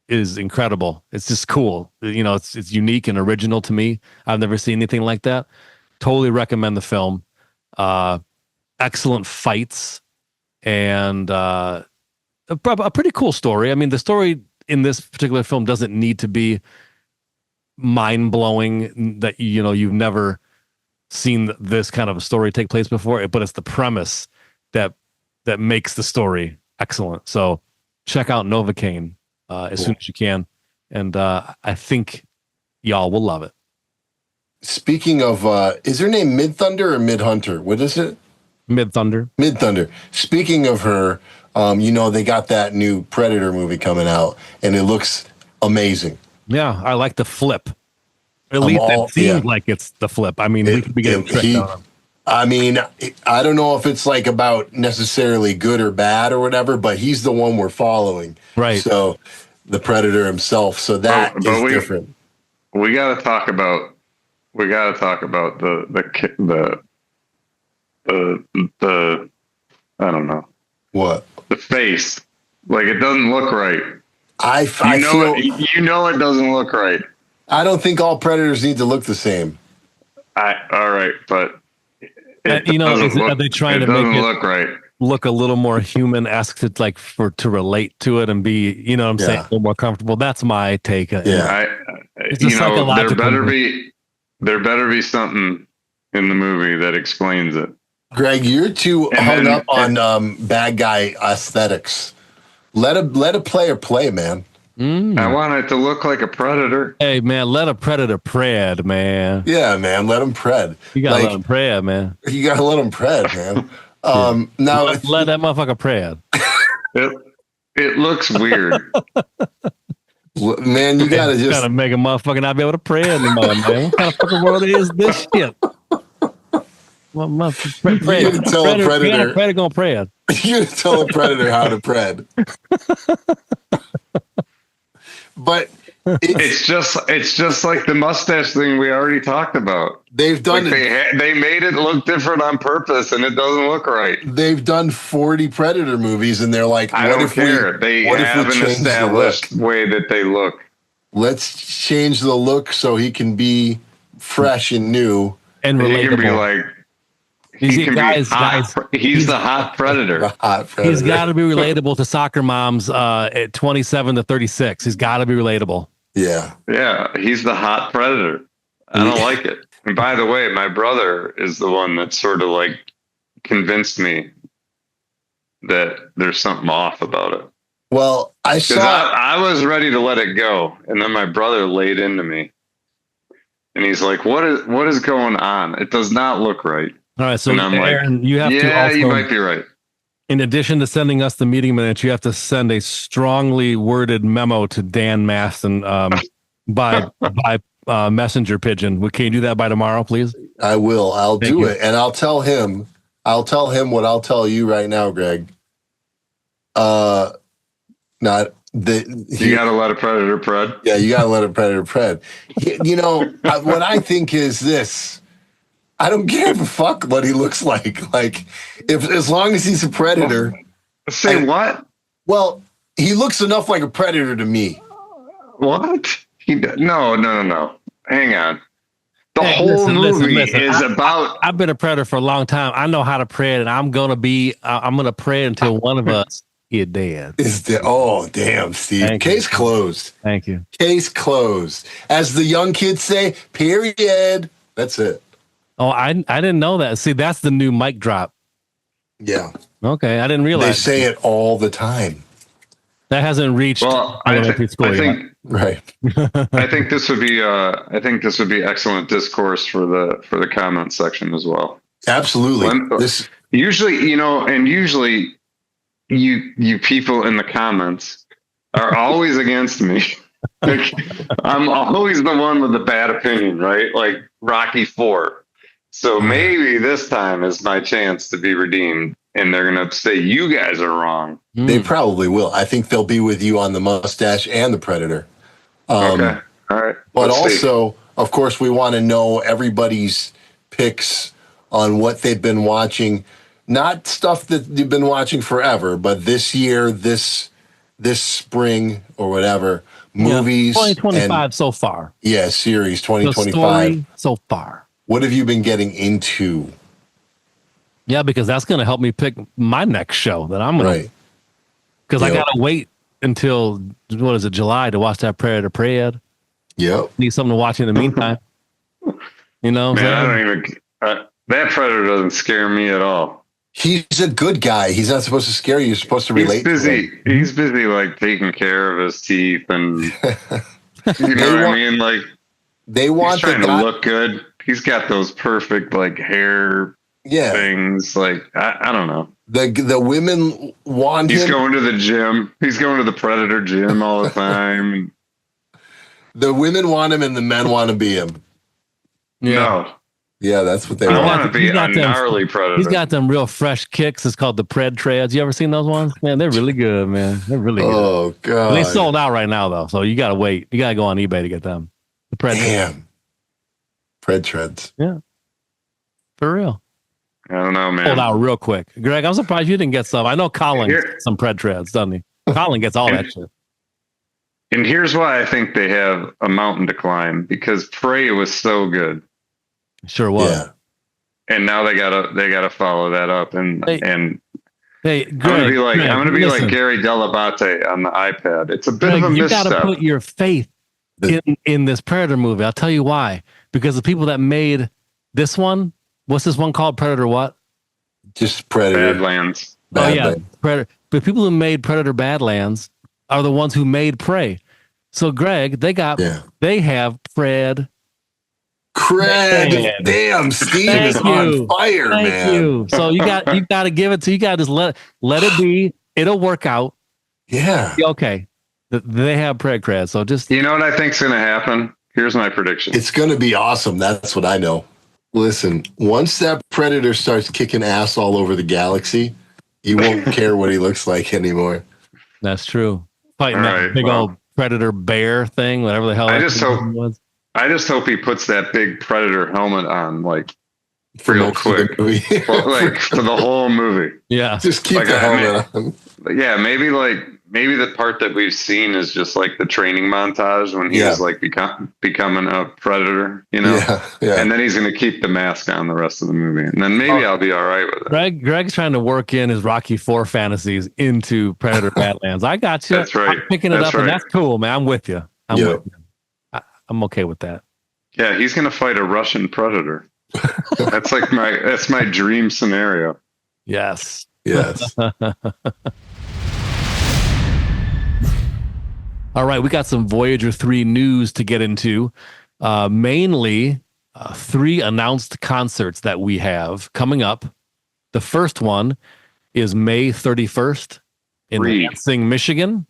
S2: incredible. It's just cool. It's unique and original to me. I've never seen anything like that. Totally recommend the film. Excellent fights and a pretty cool story. I mean, the story in this particular film doesn't need to be mind-blowing that you've never seen this kind of a story take place before, but it's the premise that makes the story excellent. So check out Novocaine as soon as you can, and I think y'all will love it.
S3: Speaking of, is her name Midthunder or Midhunter? What is it?
S2: Midthunder.
S3: Speaking of her, they got that new Predator movie coming out, and it looks amazing.
S2: Yeah, I like the flip. At least it seems like it's the flip. I mean, we could be getting tricked on him.
S3: I mean, I don't know if it's like about necessarily good or bad or whatever, but he's the one we're following.
S2: Right.
S3: So the predator himself. So that is different.
S1: We got to talk about the I don't know
S3: what
S1: the face. Like it doesn't look right.
S3: I feel
S1: it doesn't look right.
S3: I don't think all predators need to look the same.
S1: All right, but
S2: are they trying to make it
S1: look right?
S2: Look a little more human-esque to relate to it and be, you know what I'm saying, a little more comfortable. That's my take.
S1: It's there better be something in the movie that explains it.
S3: Greg, you're too hung up on bad guy aesthetics. Let a player play, man.
S1: I want it to look like a predator.
S2: Hey, man, let a predator pred, man.
S3: Yeah, man, let him pred.
S2: You gotta let him pred, man.
S3: You gotta let him pred, man. Now
S2: let that motherfucker pred.
S1: It looks weird.
S3: Man, you gotta
S2: make a motherfucker not be able to pred anymore, man. What kind of fucking world is this shit?
S3: You're gonna tell a predator.
S2: Predator gonna pred.
S3: You're gonna tell a predator how to pred. But
S1: it's just like the mustache thing we already talked about.
S3: They've done
S1: they made it look different on purpose, and it doesn't look right.
S3: They've done 40 Predator movies, and they're like,
S1: I don't care. They have an established way that they look.
S3: Let's change the look so he can be fresh and new
S2: and relatable.
S1: He can be like. He's the hot predator.
S2: He's got to be relatable to soccer moms at 27 to 36. He's got to be relatable.
S3: Yeah.
S1: Yeah. He's the hot predator. I don't like it. And by the way, my brother is the one that sort of like convinced me that there's something off about it.
S3: Well,
S1: I was ready to let it go. And then my brother laid into me and he's like, what is going on? It does not look right.
S2: All right, so
S1: Aaron,
S2: like, you have to also,
S1: you might be right.
S2: In addition to sending us the meeting minutes, you have to send a strongly worded memo to Dan Maston by messenger pigeon. Can you do that by tomorrow, please?
S3: I will. I'll do it, and I'll tell him what I'll tell you right now, Greg. You got to
S1: let a predator pred.
S3: Yeah, you got to let a predator pred. What I think is this. I don't give a fuck what he looks like. Like, as long as he's a predator.
S1: What?
S3: Well, he looks enough like a predator to me.
S1: What? No. Hang on. The whole movie is about.
S2: I've been a predator for a long time. I know how to pred, and I'm gonna pred until one of us is dead.
S3: Oh, damn, Steve. Case closed.
S2: Thank you.
S3: Case closed. As the young kids say, period. That's it.
S2: Oh, I didn't know that. See, that's the new mic drop.
S3: Yeah.
S2: Okay, I didn't realize.
S3: They say it all the time.
S2: That hasn't reached elementary school yet.
S3: Right.
S1: I think this would be excellent discourse for the comment section as well.
S3: Absolutely.
S1: Usually you people in the comments are always against me. Like, I'm always the one with the bad opinion, right? Like Rocky IV. So maybe this time is my chance to be redeemed, and they're going to say you guys are wrong.
S3: They probably will. I think they'll be with you on the mustache and the predator.
S1: Okay. All right.
S3: But also, of course, we want to know everybody's picks on what they've been watching. Not stuff that you've been watching forever, but this year, this spring or whatever, movies.
S2: 2025 so far.
S3: Yeah, series 2025.
S2: The story so far.
S3: What have you been getting into?
S2: Yeah, because that's going to help me pick my next show that I'm going to. Because I got to wait until, July to watch that Predator Pred.
S3: Yep.
S2: Need something to watch in the meantime. You know?
S1: Man, I don't even. That Predator doesn't scare me at all.
S3: He's a good guy. He's not supposed to scare you. You're supposed to relate to him.
S1: He's busy, like, taking care of his teeth and. You know what I mean? Like, he's trying to look good. He's got those perfect like hair things. Like I don't know.
S3: The women want him.
S1: He's going to the gym. He's going to the Predator gym all the time.
S3: The women want him and the men want to be him.
S1: Yeah.
S3: Yeah, that's what they
S1: I
S3: want.
S1: want to be a gnarly predator.
S2: He's got them real fresh kicks. It's called the Pred Treads. You ever seen those ones? Man, they're really good, man. They're really good.
S3: Oh God,
S2: They sold out right now though, so you gotta wait. You gotta go on eBay to get them. The Pred Treads.
S3: Damn. Pred Treads.
S2: Yeah, for real.
S1: I don't know, man.
S2: Sold out real quick. Greg, I'm surprised you didn't get some. I know Colin gets some Pred Treads, doesn't he? Colin gets all that shit.
S1: And here's why I think they have a mountain to climb, because Prey was so good.
S2: Sure was.
S3: Yeah.
S1: And now they gotta follow that up, and
S2: Hey,
S1: I'm gonna be like Gary Delabate on the iPad. It's a bit
S2: Greg,
S1: of a
S2: you
S1: misstep.
S2: gotta put your faith in this Predator movie. I'll tell you why. Because the people that made this one, what's this one called? Predator what?
S3: Just Predator.
S1: Badlands.
S2: Predator. The people who made Predator Badlands are the ones who made Prey. So Greg, they have Pred.
S3: Cred. Damn, Steve is on fire, man.
S2: Thank you. So you got to give it to, you got to just let it be. It'll work out.
S3: Yeah.
S2: Okay. They have Pred cred. So just,
S1: You know what I think's gonna happen? Here's my prediction.
S3: It's going to be awesome. That's what I know. Listen, once that Predator starts kicking ass all over the galaxy, you won't care what he looks like anymore.
S2: that's true. Fighting that big old Predator bear thing, whatever the hell.
S1: I
S2: that
S1: just
S2: thing
S1: hope-
S2: was.
S1: I just hope he puts that big Predator helmet on, like
S3: For
S1: real
S3: most of the
S1: quick,
S3: movie.
S1: like for the whole movie.
S2: Yeah.
S3: Just keep
S1: Like,
S3: the
S1: I
S3: helmet on.
S1: Yeah, maybe the part that we've seen is just like the training montage when he was like becoming a predator, you know.
S3: Yeah.
S1: And then he's going to keep the mask on the rest of the movie, and then maybe I'll be all right with it.
S2: Greg's trying to work in his Rocky IV fantasies into Predator Badlands. I got you.
S1: That's right.
S2: I'm picking it up, and that's cool, man. I'm with you. I'm with you. I'm okay with that.
S1: Yeah, he's going to fight a Russian predator. That's my dream scenario.
S2: Yes.
S3: Yes.
S2: All right, we got some Voyager 3 news to get into. Mainly 3 announced concerts that we have coming up. The first one is May 31st in Lansing, Michigan,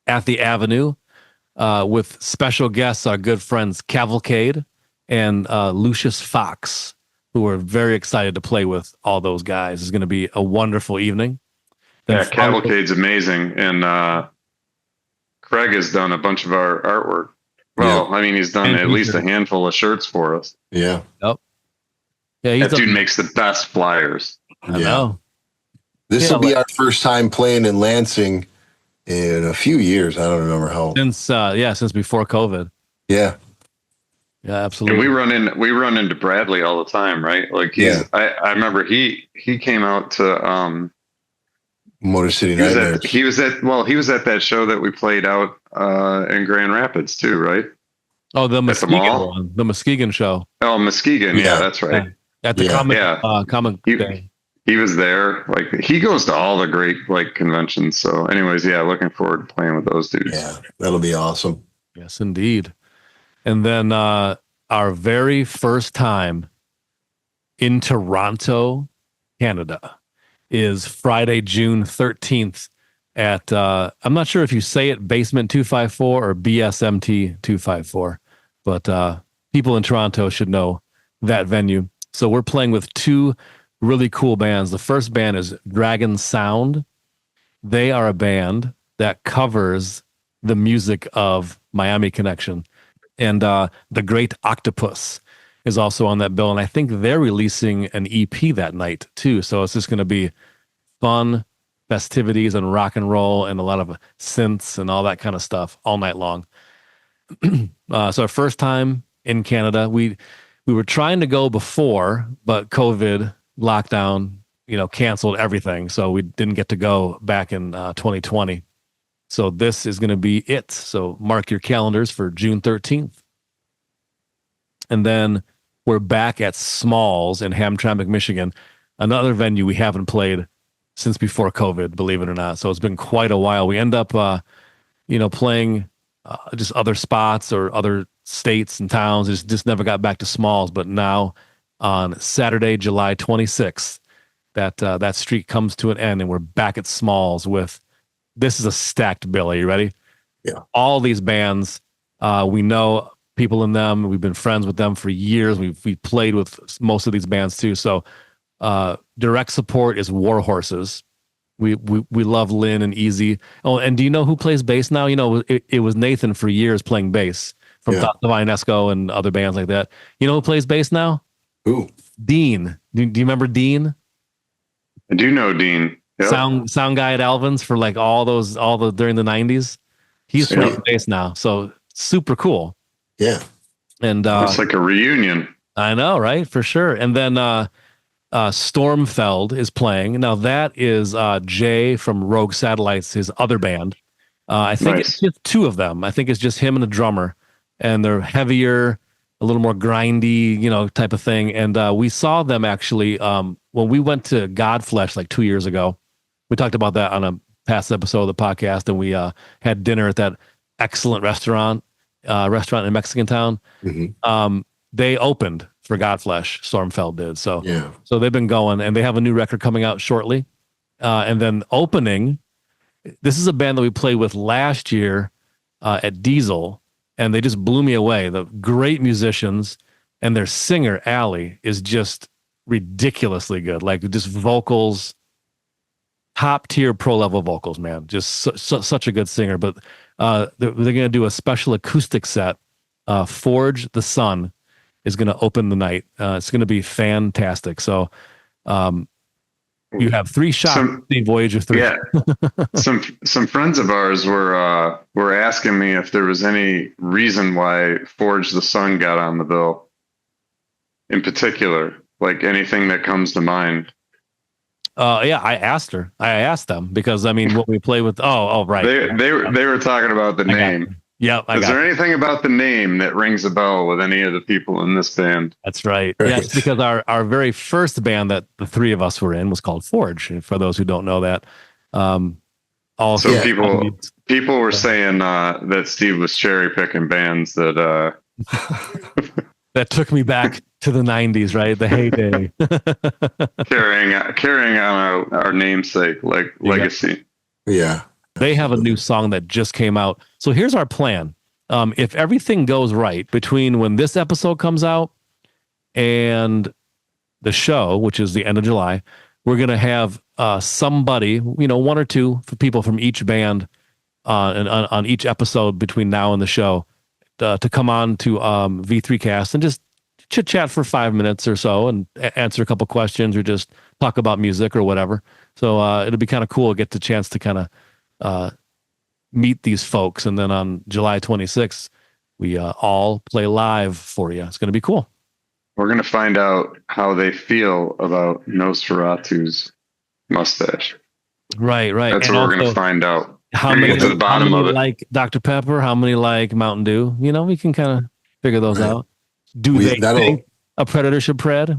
S2: at the Avenue, with special guests, our good friends Cavalcade and Lucius Fox, who are very excited to play with all those guys. It's going to be a wonderful evening.
S1: Yeah, Cavalcade's amazing, and Craig has done a bunch of our artwork. Well, I mean, he's done at least a handful of shirts for us.
S3: Yeah.
S2: Yep. Yeah,
S1: that dude makes the best flyers.
S2: I know.
S3: This will be our first time playing in Lansing in a few years. I don't remember how.
S2: Since before COVID.
S3: Yeah.
S2: Yeah, absolutely.
S1: And we run into Bradley all the time, right? Like I remember he came out to
S3: Motor City Nightmares.
S1: He was at that show that we played out in Grand Rapids too, right?
S2: Oh, the Muskegon one, the Muskegon show.
S1: Oh, Muskegon, yeah, that's right.
S2: At the comic day.
S1: He was there. Like he goes to all the great conventions. So, anyways, looking forward to playing with those dudes.
S3: Yeah, that'll be awesome.
S2: Yes, indeed. And then our very first time in Toronto, Canada, is Friday, June 13th at, I'm not sure if you say it Basement 254 or BSMT 254, but people in Toronto should know that venue. So we're playing with 2 really cool bands. The first band is Dragon Sound. They are a band that covers the music of Miami Connection. And The Great Octopus is also on that bill. And I think they're releasing an EP that night too. So it's just going to be fun festivities and rock and roll and a lot of synths and all that kind of stuff all night long. So our first time in Canada, we were trying to go before, but COVID lockdown, canceled everything. So we didn't get to go back in 2020. So this is going to be it. So mark your calendars for June 13th. And then we're back at Smalls in Hamtramck, Michigan, another venue we haven't played since before COVID, believe it or not. So it's been quite a while. We end up, playing just other spots or other states and towns. Just never got back to Smalls. But now on Saturday, July 26th, that streak comes to an end and we're back at Smalls with, this is a stacked bill. Are you ready?
S3: Yeah.
S2: All these bands we know people in them. We've been friends with them for years. We played with most of these bands too. So direct support is War Horses. We love Lynn and Easy. Oh, and do you know who plays bass now? You know, it was Nathan for years playing bass from Divine Esco and other bands like that. You know who plays bass now?
S3: Who?
S2: Dean. Do you remember Dean?
S1: I do know Dean. Yep.
S2: Sound guy at Alvin's for like during the 90s. He's playing bass now. So super cool.
S3: Yeah.
S2: And
S1: it's like a reunion.
S2: I know, right? For sure. And then Stormfeld is playing. Now that is Jay from Rogue Satellites, his other band. I think it's just two of them. I think it's just him and a drummer. And they're heavier, a little more grindy, type of thing. And we saw them actually when we went to Godflesh like 2 years ago. We talked about that on a past episode of the podcast, and we had dinner at that excellent restaurant in Mexican Town.
S3: Mm-hmm.
S2: They opened for Godflesh, Stormfeld did. So they've been going, and they have a new record coming out shortly. And then opening, this is a band that we played with last year at Diesel, and they just blew me away. The great musicians, and their singer, Allie, is just ridiculously good. Like just vocals, top tier pro level vocals, man. Just such a good singer. But they're going to do a special acoustic set. Forge the Sun is going to open the night. It's going to be fantastic. So you have 3 shots in Voyager 3.
S1: Yeah. some friends of ours were asking me if there was any reason why Forge the Sun got on the bill in particular, like anything that comes to mind.
S2: I asked them because I mean, what we play with. Oh, right.
S1: They were talking about the name.
S2: Yeah.
S1: Is there anything about the name that rings a bell with any of the people in this band?
S2: That's right. Yes, because our very first band that the 3 of us were in was called Forge. For those who don't know that,
S1: people were saying that Steve was cherry picking bands that
S2: that took me back to the 90s, right? The heyday.
S1: carrying on our namesake, like legacy.
S3: Yeah.
S2: They have a new song that just came out. So here's our plan. If everything goes right between when this episode comes out and the show, which is the end of July, we're going to have somebody, 1 or 2 people from each band on each episode between now and the show to come on to V3Cast and just chit chat for 5 minutes or so and answer a couple questions or just talk about music or whatever. So it'll be kind of cool to get the chance to kind of meet these folks. And then on July 26th, we all play live for you. It's going to be cool.
S1: We're going to find out how they feel about Nosferatu's mustache.
S2: Right.
S1: That's what we're going to find out.
S2: How many
S1: get to the bottom of it.
S2: Like Dr. Pepper? How many like Mountain Dew? We can kind of figure those out. Do they think a predator should pred?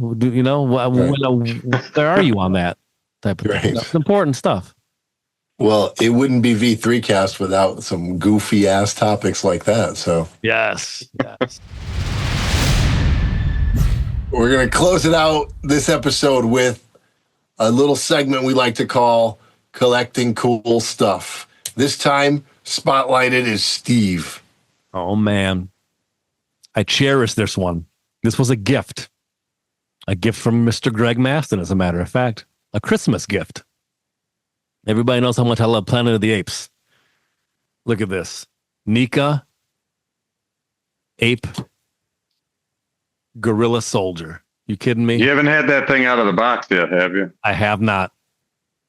S2: Where are you on that type of thing? That's important stuff.
S3: Well, it wouldn't be V3 Cast without some goofy ass topics like that. So
S2: yes.
S3: We're going to close it out this episode with a little segment we like to call Collecting Cool Stuff. This time, spotlighted is Steve.
S2: Oh, man. I cherish this one. This was a gift. A gift from Mr. Greg Maston, as a matter of fact. A Christmas gift. Everybody knows how much I love Planet of the Apes. Look at this. Nika, ape, gorilla soldier. You kidding me?
S1: You haven't had that thing out of the box yet, have you?
S2: I have not.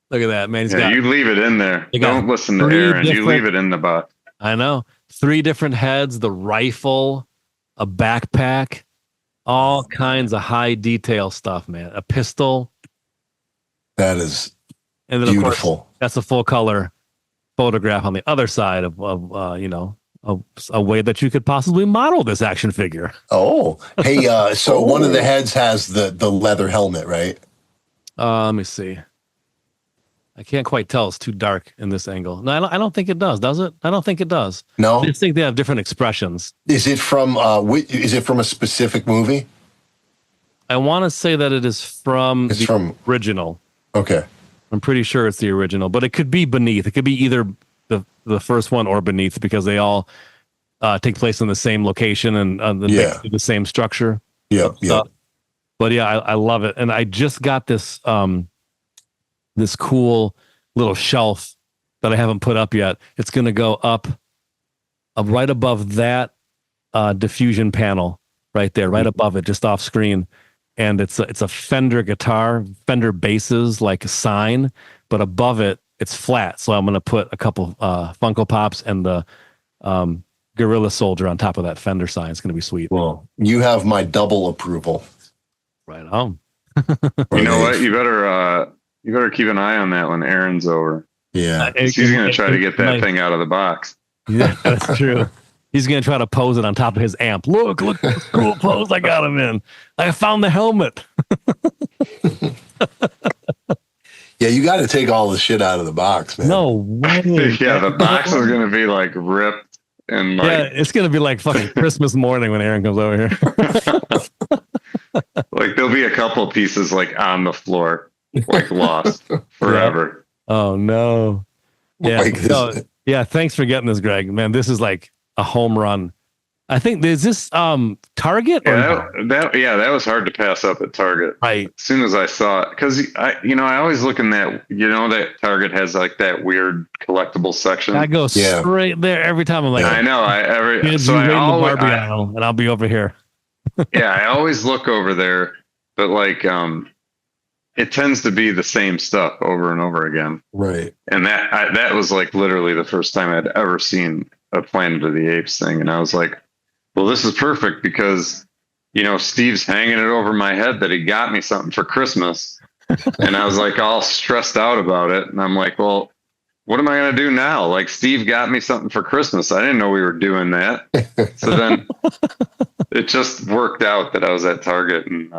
S2: Look at that, man.
S1: You leave it in there. Don't listen to Aaron. You leave it in the box.
S2: I know. 3 different heads, the rifle, a backpack, all kinds of high detail stuff, man. A pistol.
S3: That is
S2: and then,
S3: beautiful.
S2: Of course, that's a full color photograph on the other side of a way that you could possibly model this action figure.
S3: Oh, hey, so one of the heads has the leather helmet, right?
S2: Let me see. I can't quite tell. It's too dark in this angle. No, I don't think it does it? I don't think it does.
S3: No?
S2: I just think they have different expressions.
S3: Is it from a specific movie?
S2: I want to say that it is from original.
S3: Okay.
S2: I'm pretty sure it's the original, but it could be Beneath. It could be either the first one or Beneath because they all take place in the same location and the same structure.
S3: Yeah.
S2: But yeah, I love it. And I just got this this cool little shelf that I haven't put up yet. It's going to go up right above that diffusion panel right there, right above it, just off screen. And it's a Fender guitar, Fender basses, like a sign, but above it, it's flat. So I'm going to put a couple Funko Pops and the Gorilla Soldier on top of that Fender sign. It's going to be sweet.
S3: Well, you have my double approval.
S2: Right on.
S1: You know what? You better keep an eye on that when Aaron's over.
S3: Yeah.
S1: He's going to try to get that thing out of the box.
S2: Yeah, that's true. He's going to try to pose it on top of his amp. Look this cool pose I got him in. I found the helmet.
S3: Yeah, you got to take all the shit out of the box, man.
S2: No way.
S1: Yeah, the box is going to be like ripped and like.
S2: Yeah, it's going to be like fucking Christmas morning when Aaron comes over here.
S1: Like there'll be a couple pieces like on the floor, like lost forever.
S2: Yeah. Oh no. Yeah.
S3: Like this.
S2: Yeah. Thanks for getting this, Greg. Man, this is like a home run. I think is this Target?
S1: Yeah, that was hard to pass up at Target.
S2: Right.
S1: As soon as I saw it, because I always look in that, that Target has like that weird collectible section.
S2: I go straight there every time. I'm like,
S1: I know.
S2: So I always, Barbie aisle, and I'll be over here.
S1: Yeah, I always look over there, but like it tends to be the same stuff over and over again.
S3: Right.
S1: And that was like literally the first time I'd ever seen a Planet of the Apes thing, and I was like, well, this is perfect because Steve's hanging it over my head that he got me something for Christmas, and I was like all stressed out about it, and I'm like, well, what am I going to do now? Like, Steve got me something for Christmas. I didn't know we were doing that. So then it just worked out that I was at Target, and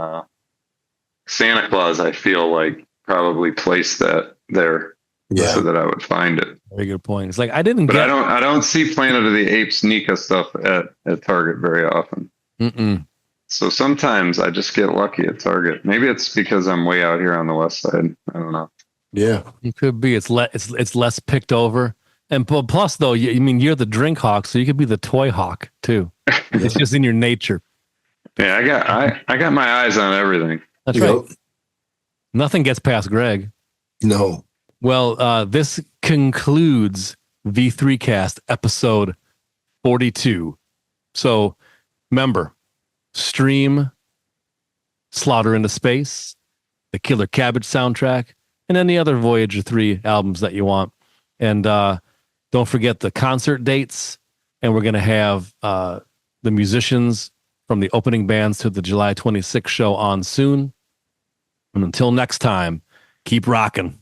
S1: Santa Claus, I feel like, probably placed that there so that I would find it.
S2: Very good point. It's like I
S1: don't see Planet of the Apes Nika stuff at Target very often.
S2: Mm-mm.
S1: So sometimes I just get lucky at Target. Maybe it's because I'm way out here on the west side. I don't know.
S3: Yeah,
S2: it could be. It's less picked over, and plus though, you're the drink hawk, so you could be the toy hawk too. It's just in your nature.
S1: Yeah, I got my eyes on everything.
S2: That's right. Nothing gets past Greg.
S3: No.
S2: Well, this concludes V3Cast episode 42. So remember, stream Slaughter into Space, the Killer Cabbage soundtrack, and any other Voyager 3 albums that you want. And don't forget the concert dates. And we're going to have the musicians from the opening bands to the July 26th show on soon. And until next time, keep rocking.